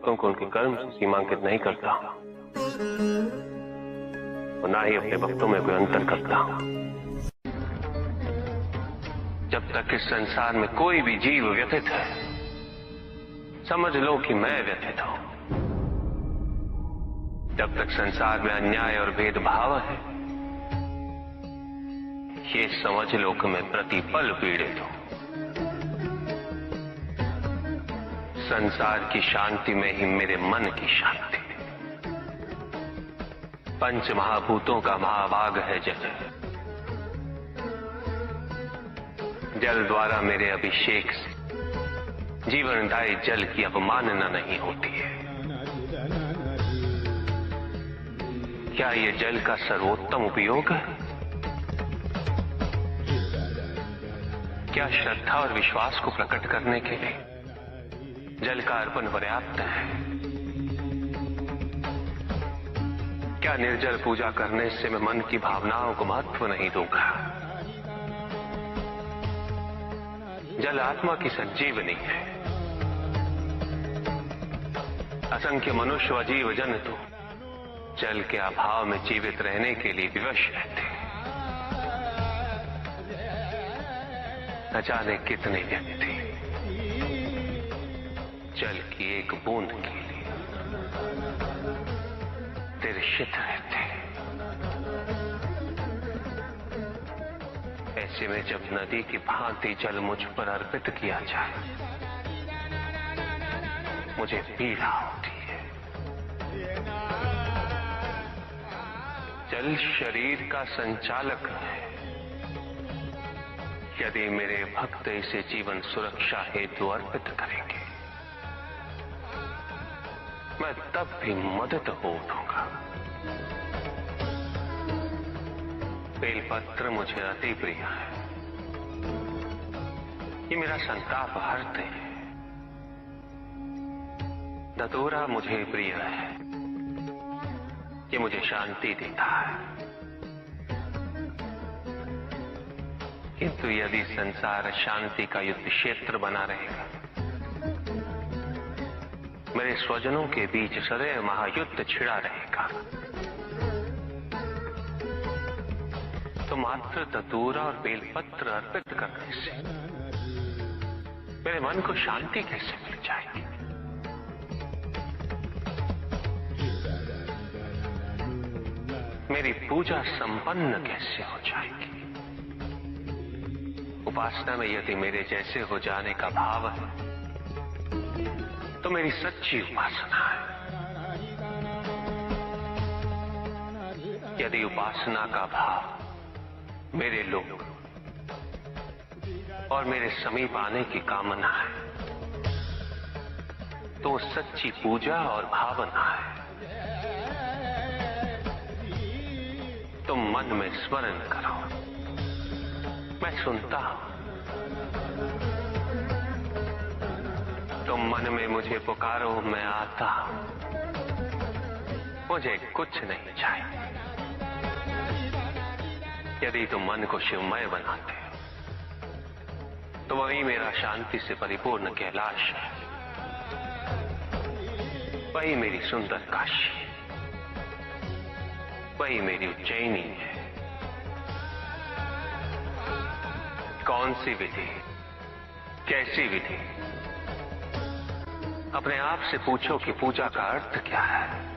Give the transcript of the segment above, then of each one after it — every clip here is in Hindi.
भक्तों को उनके कर्म सीमांकित नहीं करता और ना ही अपने भक्तों में कोई अंतर करता। जब तक इस संसार में कोई भी जीव व्यथित है, समझ लो कि मैं व्यथित हूं। जब तक संसार में अन्याय और भेदभाव है, ये समझ लो कि मैं प्रतिपल पीड़ित हूं। संसार की शांति में ही मेरे मन की शांति। पंच महाभूतों का महाभाग है जल। जल द्वारा मेरे अभिषेक से जीवनदायी जल की अवमानना नहीं होती है। क्या यह जल का सर्वोत्तम उपयोग है? क्या श्रद्धा और विश्वास को प्रकट करने के लिए जल का अर्पण पर्याप्त है? क्या निर्जल पूजा करने से मैं मन की भावनाओं को महत्व नहीं दूंगा? जल आत्मा की संजीवनी है। असंख्य मनुष्य व जीव जंतु जल के अभाव में जीवित रहने के लिए विवश रहते हैं। न जाने कितने व्यक्ति जल की एक बूंद के लिए तिरछित रहते हैं। ऐसे में जब नदी की भांति जल मुझ पर अर्पित किया जाए, मुझे पीड़ा होती है। जल शरीर का संचालक है। यदि मेरे भक्त इसे जीवन सुरक्षा हेतु अर्पित करेंगे, मैं तब भी मदद हो उठूंगा। बेलपत्र मुझे अति प्रिय है। ये मेरा संताप हरते हैं। धतूरा मुझे प्रिय है। ये मुझे शांति देता है। किंतु यदि संसार शांति का युद्ध क्षेत्र बना रहेगा, मेरे स्वजनों के बीच सदैव महायुद्ध छिड़ा रहेगा, तो मात्र धतूरा और बेलपत्र अर्पित करने से मेरे मन को शांति कैसे मिल जाएगी? मेरी पूजा संपन्न कैसे हो जाएगी? उपासना में यदि मेरे जैसे हो जाने का भाव है, तो मेरी सच्ची उपासना है। यदि उपासना का भाव मेरे लोग और मेरे समीप आने की कामना है, तो सच्ची पूजा और भावना है। तुम मन में स्मरण करो, मैं सुनता हूं। तुम मन में मुझे पुकारो, मैं आता हूं। मुझे कुछ नहीं चाहिए। यदि तुम मन को शिवमय बनाते हो, तो वही मेरा शांति से परिपूर्ण कैलाश है। वही मेरी सुंदर काशी है। वही मेरी उज्जैनी है। कौन सी विधि, कैसी विधि? अपने आप से पूछो कि पूजा का अर्थ क्या है।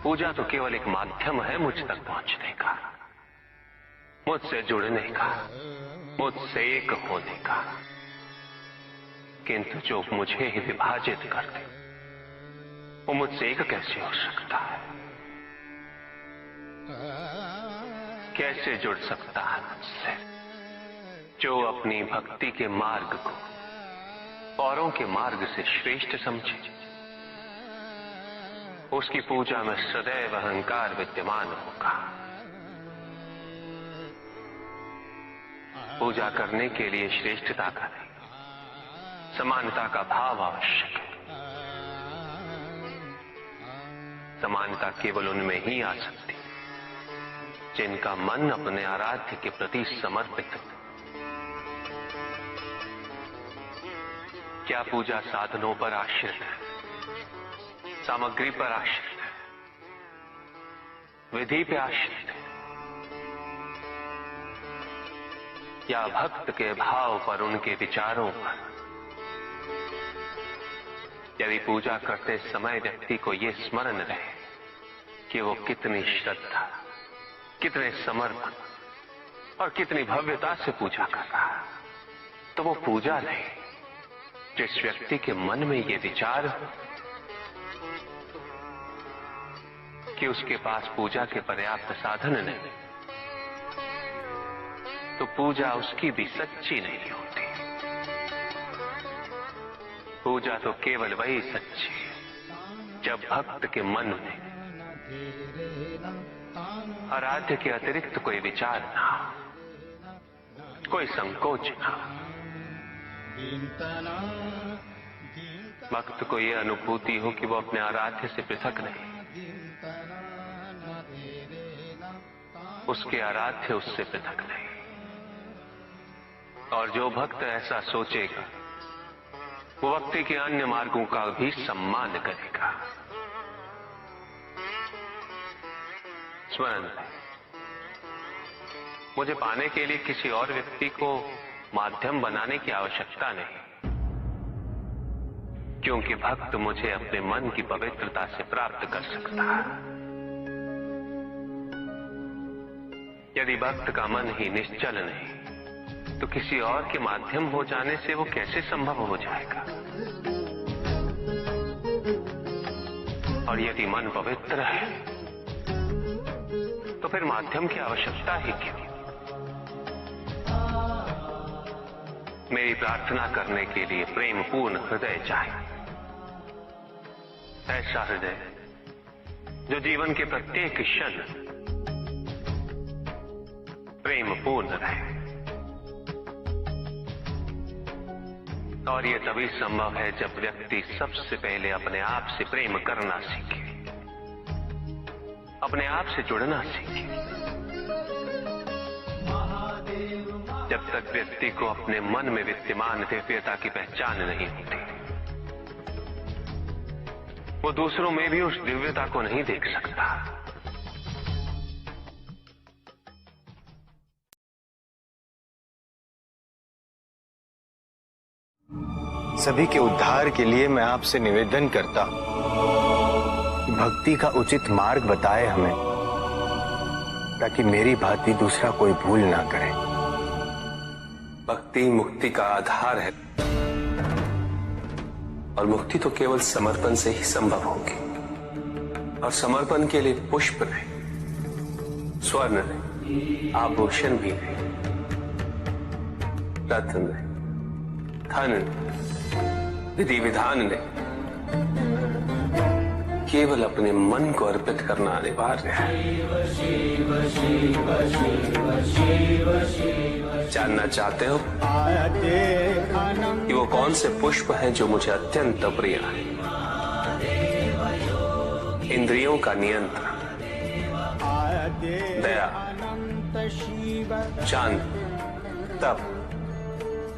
पूजा तो केवल एक माध्यम है मुझ तक पहुंचने का, मुझसे जुड़ने का, मुझसे एक होने का। किंतु जो मुझे ही विभाजित कर दे, वो मुझसे एक कैसे हो सकता है? कैसे जुड़ सकता है मुझसे? जो अपनी भक्ति के मार्ग को औरों के मार्ग से श्रेष्ठ समझे, उसकी पूजा में सदैव अहंकार विद्यमान होगा। पूजा करने के लिए श्रेष्ठता का नहीं, समानता का भाव आवश्यक है। समानता केवल उनमें ही आ सकती है जिनका मन अपने आराध्य के प्रति समर्पित है। क्या पूजा साधनों पर आश्रित है, सामग्री पर आश्रित है, विधि पे आश्रित है, या भक्त के भाव पर, उनके विचारों पर? यदि पूजा करते समय व्यक्ति को यह स्मरण रहे कि वो कितनी श्रद्धा, कितने समर्पण और कितनी भव्यता से पूजा कर रहा है, तो वो पूजा नहीं। जिस व्यक्ति के मन में ये विचार हो कि उसके पास पूजा के पर्याप्त साधन नहीं, तो पूजा उसकी भी सच्ची नहीं होती। पूजा तो केवल वही सच्ची है जब भक्त के मन में आराध्य के अतिरिक्त कोई विचार ना हो, कोई संकोच ना हो। भक्त को यह अनुभूति हो कि वो अपने आराध्य से पृथक नहीं, उसके आराध्य उससे पृथक नहीं। और जो भक्त ऐसा सोचेगा वो भक्ति के अन्य मार्गों का भी सम्मान करेगा। स्मरण रहे, मुझे पाने के लिए किसी और व्यक्ति को माध्यम बनाने की आवश्यकता नहीं, क्योंकि भक्त मुझे अपने मन की पवित्रता से प्राप्त कर सकता है। यदि भक्त का मन ही निश्चल नहीं, तो किसी और के माध्यम हो जाने से वो कैसे संभव हो जाएगा? और यदि मन पवित्र है, तो फिर माध्यम की आवश्यकता ही क्यों? मेरी प्रार्थना करने के लिए प्रेम पूर्ण हृदय चाहिए, ऐसा हृदय जो जीवन के प्रत्येक क्षण प्रेम पूर्ण रहे। और यह तभी संभव है जब व्यक्ति सबसे पहले अपने आप से प्रेम करना सीखे, अपने आप से जुड़ना सीखे। जब तक व्यक्ति को अपने मन में विद्यमान दिव्यता की पहचान नहीं होती, वो दूसरों में भी उस दिव्यता को नहीं देख सकता। सभी के उद्धार के लिए मैं आपसे निवेदन करता हूं कि भक्ति का उचित मार्ग बताए हमें, ताकि मेरी भांति दूसरा कोई भूल ना करे। भक्ति मुक्ति का आधार है, और मुक्ति तो केवल समर्पण से ही संभव होगी। और समर्पण के लिए पुष्प नहीं, स्वर्ण नहीं, आभूषण भी नहीं, रत्न नहीं, धन नहीं, विधि विधान ने, केवल अपने मन को अर्पित करना अनिवार्य है। जानना चाहते हो कि वो कौन से पुष्प हैं जो मुझे अत्यंत प्रिय हैं? इंद्रियों का नियंत्रण, दया, शांति, तप,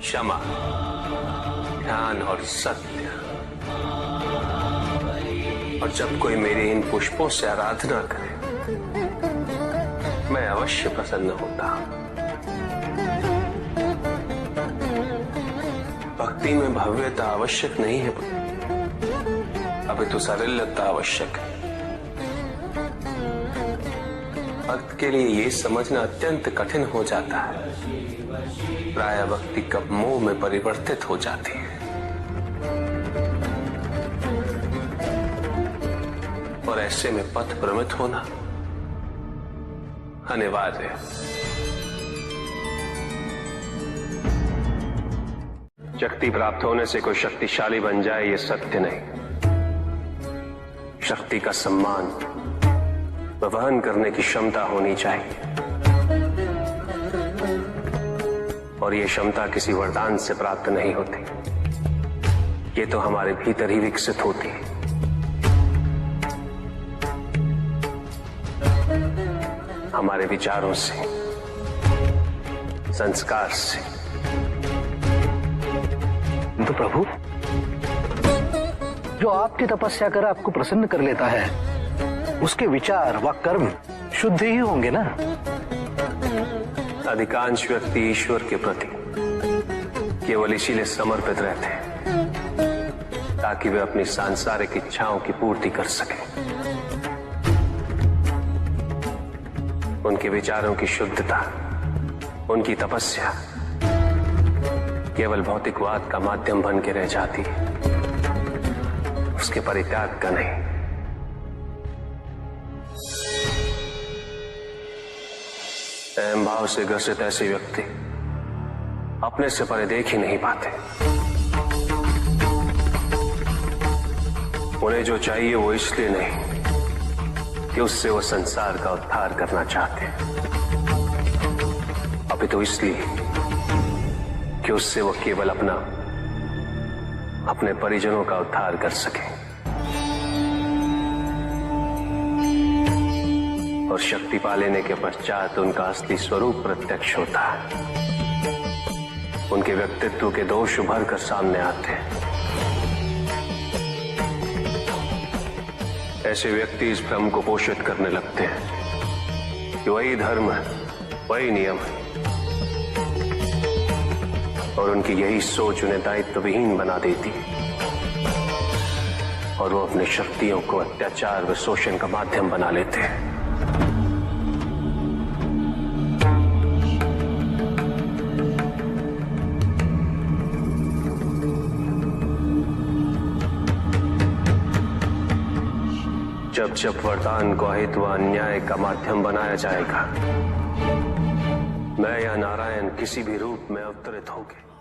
क्षमा, ध्यान और सत्य। और जब कोई मेरे इन पुष्पों से आराधना करे, मैं अवश्य प्रसन्न होता हूं। भक्ति में भव्यता आवश्यक नहीं है, अभी तो सरलता आवश्यक है। भक्त के लिए ये समझना अत्यंत कठिन हो जाता है, प्रायः भक्ति कब मोह में परिवर्तित हो जाती है। और ऐसे में पथ भ्रमित होना अनिवार्य है। शक्ति प्राप्त होने से कोई शक्तिशाली बन जाए, ये सत्य नहीं। शक्ति का सम्मान वहन करने की क्षमता होनी चाहिए, और ये क्षमता किसी वरदान से प्राप्त नहीं होती, ये तो हमारे भीतर ही विकसित होती है। हमारे विचारों से, संस्कार से। तो प्रभु, जो आपकी तपस्या कर आपको प्रसन्न कर लेता है, उसके विचार व कर्म शुद्ध ही होंगे ना। अधिकांश व्यक्ति ईश्वर के प्रति केवल इसीलिए समर्पित रहते हैं ताकि वे अपनी सांसारिक इच्छाओं की पूर्ति कर सकें। उनके विचारों की शुद्धता, उनकी तपस्या केवल भौतिकवाद का माध्यम बन के रह जाती है, उसके परित्याग का नहीं। अहम भाव से ग्रसित ऐसे व्यक्ति अपने से परे देख ही नहीं पाते। उन्हें जो चाहिए वो इसलिए नहीं कि उससे वो संसार का उद्धार करना चाहते, अभी तो इसलिए कि उससे वो केवल अपने परिजनों का उद्धार कर सके। और शक्ति पा लेने के पश्चात उनका असली स्वरूप प्रत्यक्ष होता है। उनके व्यक्तित्व के दोष उभर कर सामने आते हैं। ऐसे व्यक्ति इस भ्रम को पोषित करने लगते हैं कि वही धर्म है, वही नियम है, और उनकी यही सोच उन्हें दायित्व विहीन बना देती है और वो अपनी शक्तियों को अत्याचार व शोषण का माध्यम बना लेते हैं। जब जब वरदान को अहित व अन्याय का माध्यम बनाया जाएगा, मैं या नारायण किसी भी रूप में अवतरित होंगे।